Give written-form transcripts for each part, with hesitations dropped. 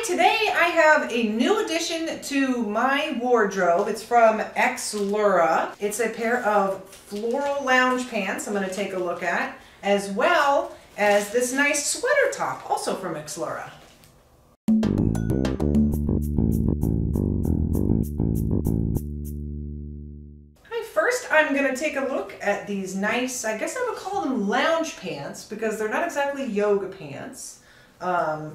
Hi, today I have a new addition to my wardrobe. It's from Exlura. It's a pair of floral lounge pants I'm going to take a look at, as well as this nice sweater top, also from Exlura. First, I'm going to take a look at these nice, I guess I would call them lounge pants, because they're not exactly yoga pants.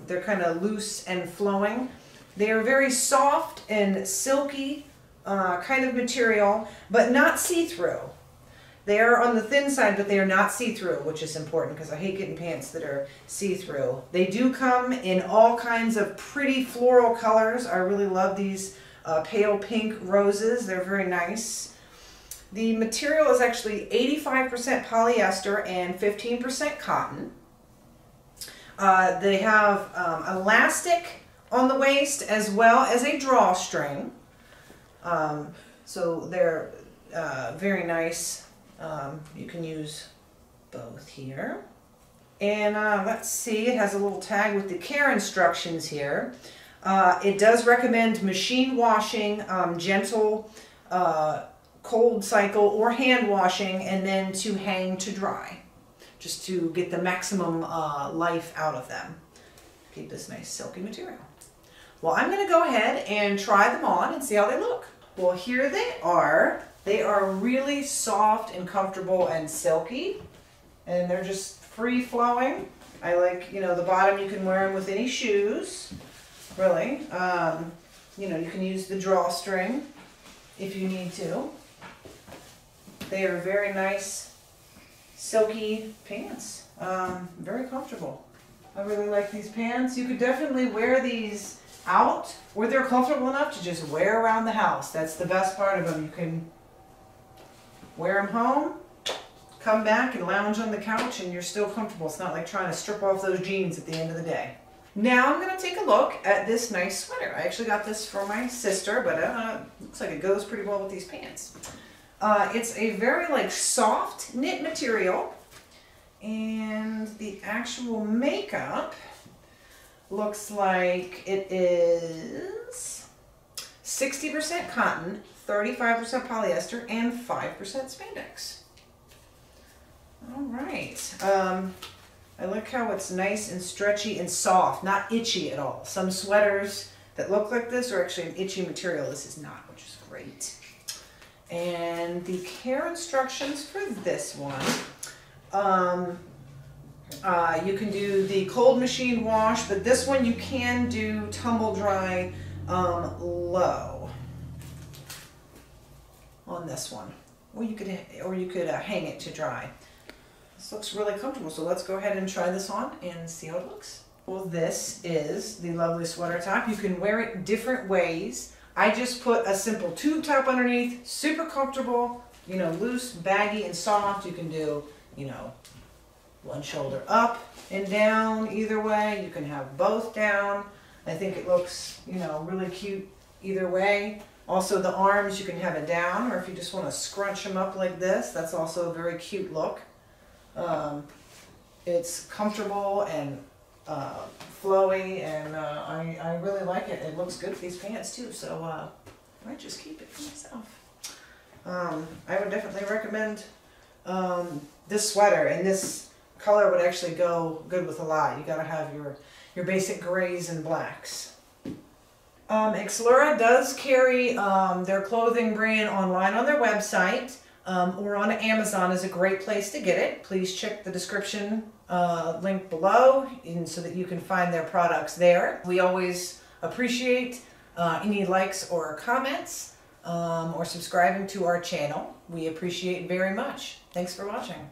They're kind of loose and flowing. They are very soft and silky kind of material, but not see-through. They are on the thin side, but they are not see-through, which is important because I hate getting pants that are see-through. They do come in all kinds of pretty floral colors. I really love these pale pink roses. They're very nice. The material is actually 85% polyester and 15% cotton. They have elastic on the waist as well as a drawstring. So they're very nice. You can use both here. And let's see, it has a little tag with the care instructions here. It does recommend machine washing, gentle cold cycle or hand washing, and then to hang to dry, just to get the maximum life out of them. Keep this nice silky material. Well, I'm going to go ahead and try them on and see how they look. Well, here they are. They are really soft and comfortable and silky, and they're just free flowing. I like, you know, the bottom, you can wear them with any shoes, really. You know, you can use the drawstring if you need to. They are very nice, silky pants. Very comfortable. I really like these pants. You could definitely wear these out, or they're comfortable enough to just wear around the house. That's the best part of them. You can wear them home, come back and lounge on the couch, and you're still comfortable. It's not like trying to strip off those jeans at the end of the day. Now I'm going to take a look at this nice sweater. I actually got this for my sister, but looks like it goes pretty well with these pants. It's a very soft knit material, and the actual makeup looks like it is 60% cotton, 35% polyester, and 5% spandex. All right. I like how it's nice and stretchy and soft, not itchy at all. Some sweaters that look like this are actually an itchy material. This is not, which is great. And the care instructions for this one, you can do the cold machine wash, but this one you can do tumble dry low on this one, or you could hang it to dry. This looks really comfortable, so let's go ahead and try this on and see how it looks. Well, this is the lovely sweater top. You can wear it different ways. I just put a simple tube top underneath, super comfortable, you know, loose, baggy, and soft. You can do, you know, one shoulder up and down either way. You can have both down. I think it looks, you know, really cute either way. Also the arms, you can have it down, or if you just want to scrunch them up like this, that's also a very cute look. It's comfortable and flowy, and I really like it. It looks good with these pants too, so I might just keep it for myself. I would definitely recommend this sweater, and this color would actually go good with a lot. You gotta have your basic grays and blacks. Exlura does carry their clothing brand online on their website, or on Amazon is a great place to get it. Please check the description link below so that you can find their products there. We always appreciate any likes or comments or subscribing to our channel. We appreciate very much. Thanks for watching.